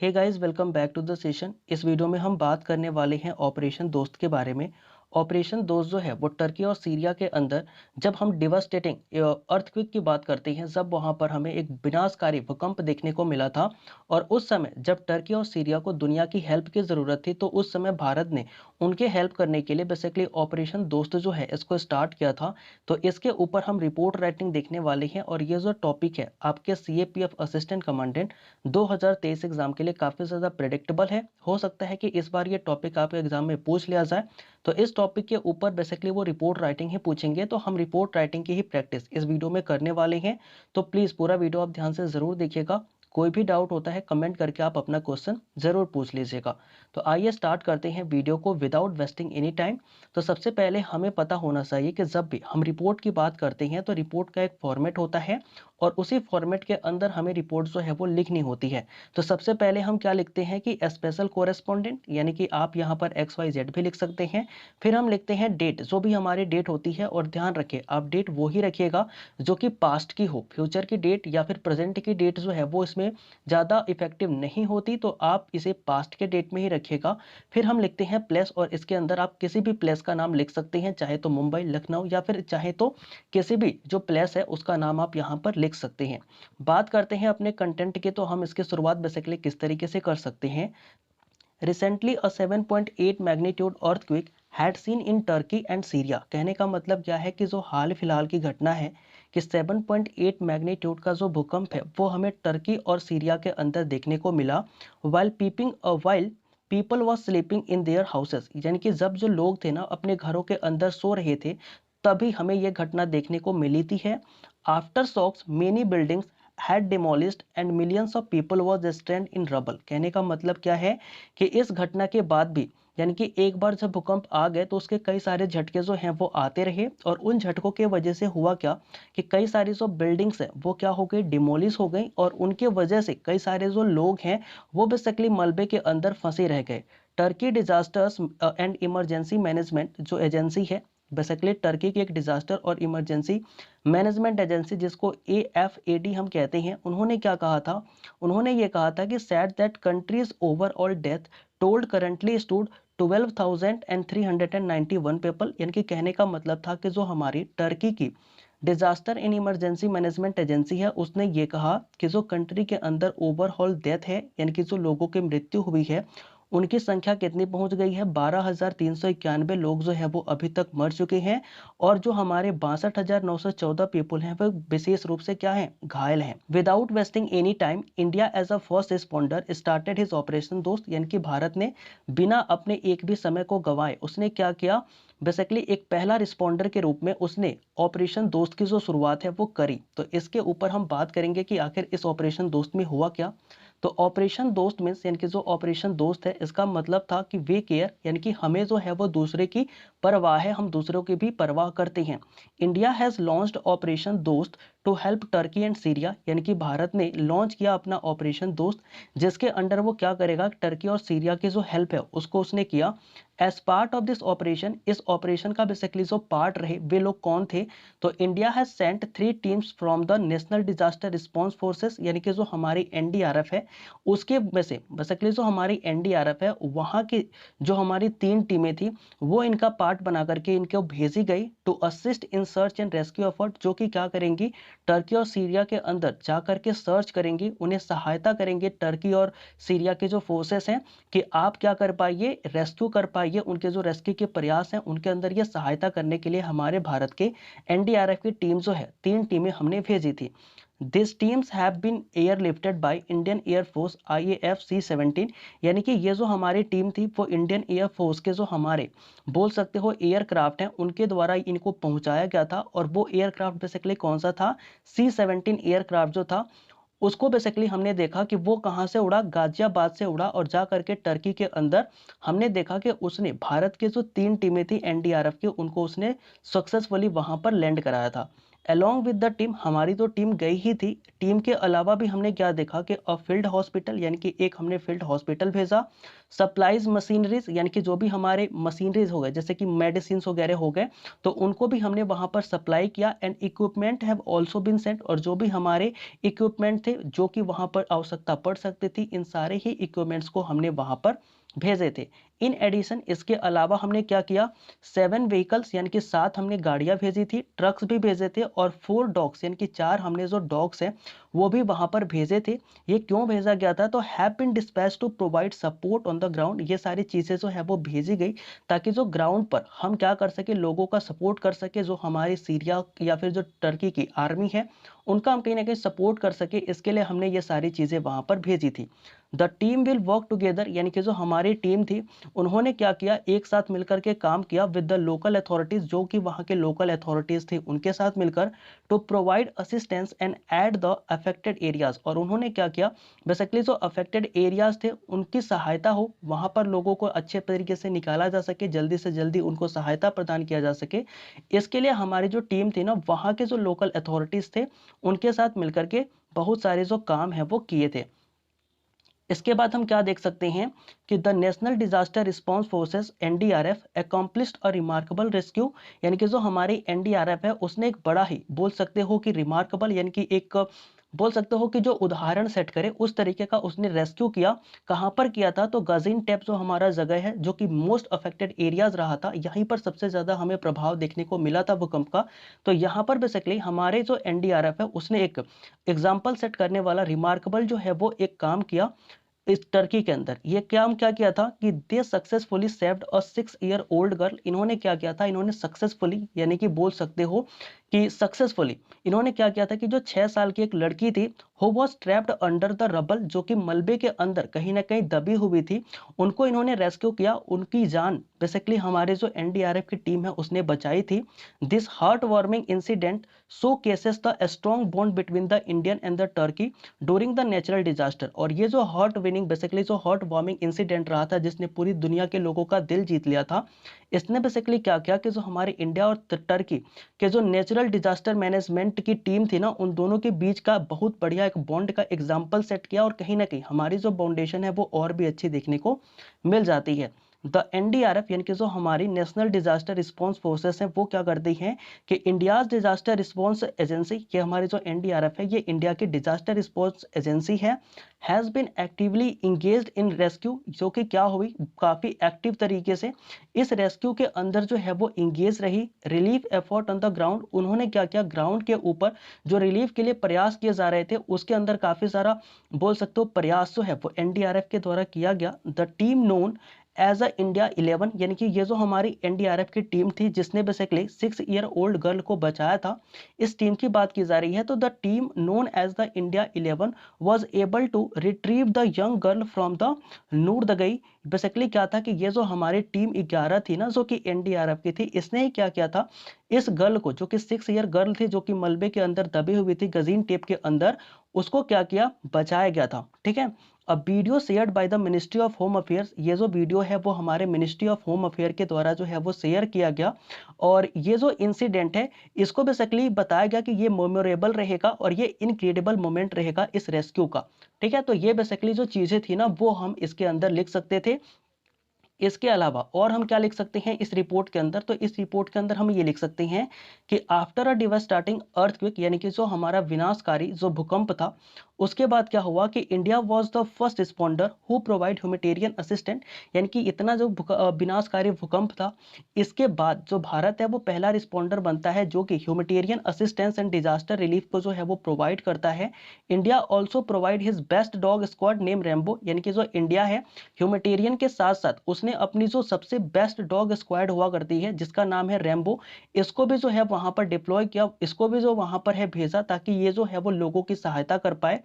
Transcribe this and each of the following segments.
Hey guys, welcome back to the session. इस video में हम बात करने वाले हैं ऑपरेशन दोस्त के बारे में। ऑपरेशन दोस्त जो है वो टर्की और सीरिया के अंदर जब हम डिवास्टेटिंग अर्थक्वेक की बात करते हैं, जब वहां पर हमें एक विनाशकारी भूकंप देखने को मिला था। और उस समय जब टर्की और सीरिया को दुनिया की हेल्प की ज़रूरत थी, तो उस समय भारत ने उनके हेल्प करने के लिए बेसिकली ऑपरेशन दोस्त जो है इसको स्टार्ट किया था। तो इसके ऊपर हम रिपोर्ट राइटिंग देखने वाले हैं, और ये जो टॉपिक है आपके CAPF असिस्टेंट कमांडेंट 2023 एग्जाम के लिए काफ़ी ज़्यादा प्रेडिक्टेबल है। हो सकता है कि इस बार ये टॉपिक आपके एग्जाम में पूछ लिया जाए। तो इस टॉपिक के ऊपर बेसिकली वो रिपोर्ट राइटिंग ही पूछेंगे, तो हम रिपोर्ट राइटिंग की ही प्रैक्टिस इस वीडियो में करने वाले हैं। तो प्लीज़ पूरा वीडियो आप ध्यान से ज़रूर देखिएगा। कोई भी डाउट होता है कमेंट करके आप अपना क्वेश्चन ज़रूर पूछ लीजिएगा। तो आइए स्टार्ट करते हैं वीडियो को विदाउट वेस्टिंग एनी टाइम। तो सबसे पहले हमें पता होना चाहिए कि जब भी हम रिपोर्ट की बात करते हैं तो रिपोर्ट का एक फॉर्मेट होता है, और उसी फॉर्मेट के अंदर हमें रिपोर्ट जो है वो लिखनी होती है। तो सबसे पहले हम क्या लिखते हैं कि स्पेशल कोरेस्पोंडेंट, यानी कि आप यहाँ पर XYZ भी लिख सकते हैं। फिर हम लिखते हैं डेट, जो भी हमारी डेट होती है, और ध्यान रखिए आप डेट वो ही रखिएगा जो कि पास्ट की हो। फ्यूचर की डेट या फिर प्रेजेंट की डेट जो है वो इसमें ज़्यादा इफेक्टिव नहीं होती, तो आप इसे पास्ट के डेट में ही रखिएगा। फिर हम लिखते हैं प्लेस, और इसके अंदर आप किसी भी प्लेस का नाम लिख सकते हैं, चाहे तो मुंबई, लखनऊ, या फिर चाहे तो किसी भी जो प्लेस है उसका नाम आप यहाँ पर लिख सकते हैं। बात करते हैं अपने कंटेंट की, तो हम इसकी शुरुआत बेसिकली किस तरीके से कर सकते हैं। Recently a 7.8 magnitude earthquake had seen in Turkey and Syria. कहने का मतलब क्या है कि जो हाल फिलहाल की घटना है कि 7.8 मैग्नीट्यूड का जो भूकंप है वो हमें टर्की और सीरिया के अंदर देखने को मिला। While people was sleeping in their houses, यानी कि जब जो लोग थे ना अपने घरों के अंदर सो रहे थे, तभी हमें यह घटना देखने को मिली थी है। Aftershocks many buildings had demolished and millions of people was stranded in rubble। कहने का मतलब क्या है कि इस घटना के बाद भी, यानी कि एक बार जब भूकंप आ गए तो उसके कई सारे झटके जो हैं वो आते रहे, और उन झटकों के वजह से हुआ क्या कि कई सारी जो बिल्डिंग्स हैं वो क्या हो गई, डिमोलिश हो गई, और उनके वजह से कई सारे जो लोग हैं वो बेसिकली मलबे के अंदर फंसे रह गए। Turkey disasters and emergency management जो एजेंसी है, बेसिकली टर्की की एक डिजास्टर और इमरजेंसी मैनेजमेंट एजेंसी, जिसको AFAD हम कहते हैं, उन्होंने क्या कहा था। उन्होंने ये कहा था कि sad that countries overall death told currently stood 12,391 people. यानी कि कहने का मतलब था कि जो हमारी टर्की की disaster in emergency management agency है, उसने ये कहा कि जो कंट्री के अंदर ओवरऑल डेथ है, यानी कि जो लोगों की मृत्यु हुई है, उनकी संख्या कितनी पहुंच गई है, 12,391 लोग जो है वो अभी तक मर चुके हैं। और जो हमारे 62,914 पीपल हैं वो विशेष रूप से क्या है, घायल हैं। Without wasting any time, India as a first responder started his operation Dost. यानी कि भारत ने बिना अपने एक भी समय को गंवाए उसने क्या किया, बेसिकली एक पहला रिस्पॉन्डर के रूप में उसने ऑपरेशन दोस्त की जो शुरुआत है वो करी। तो इसके ऊपर हम बात करेंगे कि आखिर इस ऑपरेशन दोस्त में हुआ क्या। तो ऑपरेशन दोस्त मीन्स, यानी कि जो ऑपरेशन दोस्त है इसका मतलब था कि वे केयर, यानी कि हमें जो है वो दूसरे की परवाह है, हम दूसरों की भी परवाह करते हैं। India has launched operation Dost to help Turkey and Syria. यानी कि भारत ने लॉन्च किया अपना ऑपरेशन दोस्त, जिसके अंडर वो क्या करेगा, टर्की और सीरिया की जो हेल्प है उसको उसने किया। As part of this operation, इस ऑपरेशन का बेसिकली जो पार्ट रहे वे लोग कौन थे, तो India has sent 3 teams from the National Disaster Response Forces. यानी कि जो हमारी NDRF है उसके में से बेसिकली जो हमारी NDRF है वहाँ की जो हमारी 3 टीमें थी वो इनका पार्ट बना करके इनको भेजी गई to assist in search and rescue effort, जो कि क्या करेंगी, टर्की और सीरिया के अंदर जा करके सर्च करेंगी, उन्हें सहायता करेंगे टर्की और सीरिया के जो फोर्सेस हैं कि आप क्या कर पाइए, रेस्क्यू कर पाइए। उनके जो रेस्क्यू के प्रयास हैं उनके अंदर ये सहायता करने के लिए हमारे भारत के NDRF की टीम जो है 3 टीमें हमने भेजी थी। This teams have been airlifted by Indian Air Force IAF C-17। यानी कि ये जो हमारी टीम थी वो इंडियन एयरफोर्स के जो हमारे बोल सकते हो एयरक्राफ्ट हैं उनके द्वारा इनको पहुंचाया गया था। और वो एयरक्राफ्ट बेसिकली कौन सा था, C-17 एयरक्राफ्ट जो था उसको बेसिकली हमने देखा कि वो कहाँ से उड़ा, गाजियाबाद से उड़ा, और जा करके टर्की के अंदर हमने देखा कि उसने भारत के जो 3 टीमें थी NDRF की उनको उसने सक्सेसफुली वहां पर लैंड कराया था। अलोंग विद द टीम, हमारी तो टीम गई ही थी, टीम के अलावा भी हमने क्या देखा कि अ फील्ड हॉस्पिटल यानी कि एक हमने फील्ड हॉस्पिटल भेजा, सप्लाइज मशीनरीज यानी कि जो भी हमारे मशीनरीज हो गए जैसे कि मेडिसिन वगैरह हो गए तो उनको भी हमने वहां पर सप्लाई किया। And equipment have also been sent, और जो भी हमारे इक्विपमेंट थे जो कि वहां पर आवश्यकता पड़ सकती थी, इन सारे ही इक्विपमेंट्स को हमने वहां पर भेजे थे। इन एडिशन इसके अलावा हमने क्या किया, 7 व्हीकल्स यानी कि 7 हमने गाड़ियां भेजी थी, ट्रक्स भी भेजे थे, और 4 डॉग्स यानी कि 4 हमने जो डॉग्स हैं वो भी वहां पर भेजे थे। ये क्यों भेजा गया था, तो have been dispatch to provide support on the ground, ये सारी चीजें जो है वो भेजी गई ताकि जो ग्राउंड पर हम क्या कर सके, लोगों का सपोर्ट कर सके, जो हमारी सीरिया या फिर जो टर्की की आर्मी है उनका हम कहीं ना कहीं सपोर्ट कर सके, इसके लिए हमने ये सारी चीजें वहां पर भेजी थी। The team will work together, यानी कि जो हमारी टीम थी उन्होंने क्या किया, एक साथ मिलकर के काम किया विद द लोकल अथॉरिटीज, जो कि वहां के लोकल अथॉरिटीज थे उनके साथ मिलकर, to provide assistance and at the affected areas. और उन्होंने क्या किया, बेसिकली जो अफेक्टेड एरियाज थे उनकी सहायता हो, वहां पर लोगों को अच्छे तरीके से निकाला जा सके, जल्दी से जल्दी उनको सहायता प्रदान किया जा सके, इसके लिए हमारी जो टीम थी ना वहां के जो लोकल अथॉरिटीज थे उनके साथ मिलकर के बहुत सारे जो काम है वो किए थे। इसके बाद हम क्या देख सकते हैं कि the National Disaster Response forces NDRF accomplished a remarkable rescue, यानी कि जो हमारी एनडीआरएफ है उसने एक बड़ा ही बोल सकते हो कि रिमार्केबल यानी कि एक बोल सकते हो कि जो उदाहरण सेट करे उस तरीके का उसने रेस्क्यू किया। कहां पर किया था, तो गाजिन टेप जो हमारा जगह है जो कि मोस्ट अफेक्टेड एरियाज रहा था, यहीं पर सबसे ज्यादा हमें प्रभाव देखने को मिला था भूकंप का। तो यहाँ पर बेसिकली हमारे जो एनडीआरएफ है उसने एक एग्जाम्पल सेट करने वाला रिमार्केबल जो है वो एक काम किया इस टर्की के अंदर। ये काम क्या किया था कि they successfully saved a 6 year old girl, इन्होंने क्या किया था, इन्होंने सक्सेसफुली यानी कि बोल सकते हो कि सक्सेसफुली इन्होंने क्या किया था कि जो 6 साल की एक लड़की थी who was trapped under the rubble, जो कि मलबे के अंदर कहीं ना कहीं दबी हुई थी, उनको इन्होंने रेस्क्यू किया, उनकी जान बेसिकली हमारे जो एनडीआरएफ की टीम है उसने बचाई थी। This heart warming incident so cases the strong bond between the Indian and the Turkey during the natural disaster. और ये जो हार्ट विनिंग बेसिकली जो हार्ट वार्मिंग इंसिडेंट रहा था जिसने पूरी दुनिया के लोगों का दिल जीत लिया था, इसने बेसिकली क्या किया कि जो हमारे इंडिया और टर्की के जो नेचुरल डिजास्टर मैनेजमेंट की टीम थी ना उन दोनों के बीच का बहुत बढ़िया एक बॉन्ड का एग्जाम्पल सेट किया, और कहीं ना कहीं हमारी जो फाउंडेशन है वो और भी अच्छी देखने को मिल जाती है। द एनडीआरएफ यानी कि जो हमारी नेशनल डिजास्टर रिस्पांस फोर्सेस हैं वो क्या करती हैं कि इंडियाज डिजास्टर रिस्पांस एजेंसी, ये हमारी जो एनडीआरएफ है ये इंडिया की डिजास्टर रिस्पांस एजेंसी है, has been actively engaged in rescue, जो कि क्या हुई काफी एक्टिव तरीके से इस रेस्क्यू के अंदर जो है वो इंगेज रही। Relief effort on the ground, उन्होंने क्या किया, ग्राउंड के ऊपर जो रिलीफ के लिए प्रयास किए जा रहे थे उसके अंदर काफी सारा बोल सकते हो प्रयास जो है वो एनडीआरएफ के द्वारा किया गया। The team known as a India 11, यानी कि ये जो हमारी एनडीआरएफ की टीम थी जिसने बेसिकली 6 ईयर ओल्ड गर्ल को बचाया था, इस टीम की बात की जा रही है। तो the team known as the India 11 was able to retrieve the young girl from the नूरदगई। बेसिकली क्या था कि ये जो हमारी टीम 11 थी ना जो कि एनडीआरएफ की थी, इसने ही क्या किया था, इस गर्ल को जो कि 6 ईयर गर्ल थी जो कि मलबे के अंदर दबी हुई थी गजीन टेप के अंदर, उसको क्या किया, बचाया गया था। ठीक है, अब video shared by the ministry of home affairs, ये जो वीडियो है वो हमारे मिनिस्ट्री ऑफ होम अफेयर के द्वारा जो है वो शेयर किया गया, और ये जो इंसिडेंट है इसको बेसिकली बताया गया कि ये मेमोरेबल रहेगा और ये इनक्रेडिबल मोमेंट रहेगा इस रेस्क्यू का। ठीक है, तो ये बेसिकली जो चीजें थी ना वो हम इसके अंदर लिख सकते थे। इसके अलावा और हम क्या लिख सकते हैं इस रिपोर्ट के अंदर, तो इस रिपोर्ट के अंदर हम ये लिख सकते हैं कि आफ्टर अ डिवास्टेटिंग अर्थक्वेक, यानी कि जो हमारा विनाशकारी जो भूकंप था उसके बाद क्या हुआ कि India was the first responder who provide humanitarian assistant, यानी कि इतना जो विनाशकारी भूकंप था इसके बाद जो भारत है वो पहला रिस्पॉन्डर बनता है जो कि humanitarian assistance and disaster relief को जो है वो प्रोवाइड करता है। India also provide his best dog squad name rainbow, यानी कि जो इंडिया है ह्यूमैनिटेरियन के साथ साथ उसने अपनी जो सबसे बेस्ट डॉग स्क्वाड हुआ करती है जिसका नाम है रेम्बो, इसको भी जो है वहां पर डिप्लॉय किया, इसको भी जो वहां पर है भेजा ताकि ये जो है वो लोगों की सहायता कर पाए।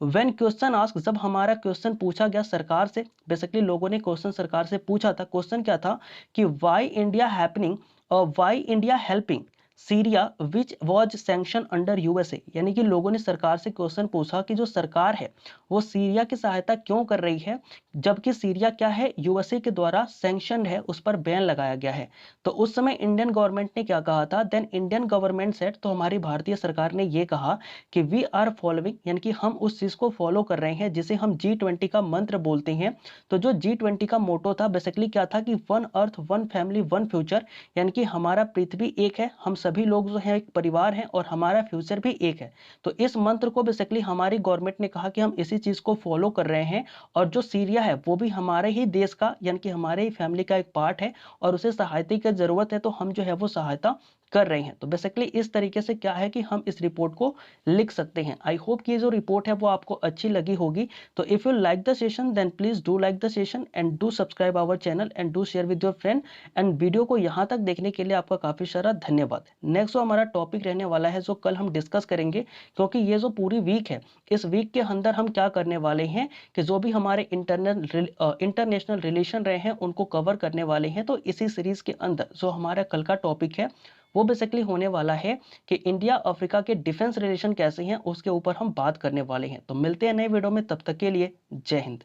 व्हेन क्वेश्चन आस्क, जब हमारा क्वेश्चन पूछा गया सरकार से, बेसिकली लोगों ने क्वेश्चन सरकार से पूछा था, क्वेश्चन क्या था कि व्हाई इंडिया हैपनिंग और why India helping Syria which was sanction under USA, यानी कि लोगों ने सरकार से क्वेश्चन पूछा कि जो सरकार है वो सीरिया की सहायता क्यों कर रही है, जबकि सीरिया क्या है, यूएसए के द्वारा सैंक्शन है, उस पर बैन लगाया गया है। तो उस समय इंडियन गवर्नमेंट ने क्या कहा था, देन इंडियन गवर्नमेंट सेड, तो हमारी भारतीय सरकार ने ये कहा कि वी आर फॉलोइंग, यानी कि हम उस चीज को फॉलो कर रहे हैं जिसे हम G20 का मंत्र बोलते हैं। तो जो G20 का मोटो था बेसिकली क्या था कि one earth one family one future, यानी कि हमारा पृथ्वी एक है, हम सभी लोग जो है एक परिवार हैं और हमारा फ्यूचर भी एक है। तो इस मंत्र को बेसिकली हमारी गवर्नमेंट ने कहा कि हम इसी चीज को फॉलो कर रहे हैं, और जो सीरिया है वो भी हमारे ही देश का, यानी कि हमारे ही फैमिली का एक पार्ट है, और उसे सहायता की जरूरत है, तो हम जो है वो सहायता कर रहे हैं। तो बेसिकली इस तरीके से क्या है कि हम इस रिपोर्ट को लिख सकते हैं। आई होप कि ये जो रिपोर्ट है वो आपको अच्छी लगी होगी। तो if you like the session then please do like the session and do subscribe our channel and do share with your friend. And video को यहाँ तक देखने के लिए आपका काफी सारा धन्यवाद। नेक्स्ट जो हमारा टॉपिक रहने वाला है जो कल हम डिस्कस करेंगे, क्योंकि ये जो पूरी वीक है, इस वीक के अंदर हम क्या करने वाले हैं कि जो भी हमारे इंटरनेशनल रिलेशन रहे हैं उनको कवर करने वाले हैं। तो इसी सीरीज के अंदर जो हमारा कल का टॉपिक है वो बेसिकली होने वाला है कि इंडिया अफ्रीका के डिफेंस रिलेशन कैसे हैं, उसके ऊपर हम बात करने वाले हैं। तो मिलते हैं नए वीडियो में, तब तक के लिए जय हिंद।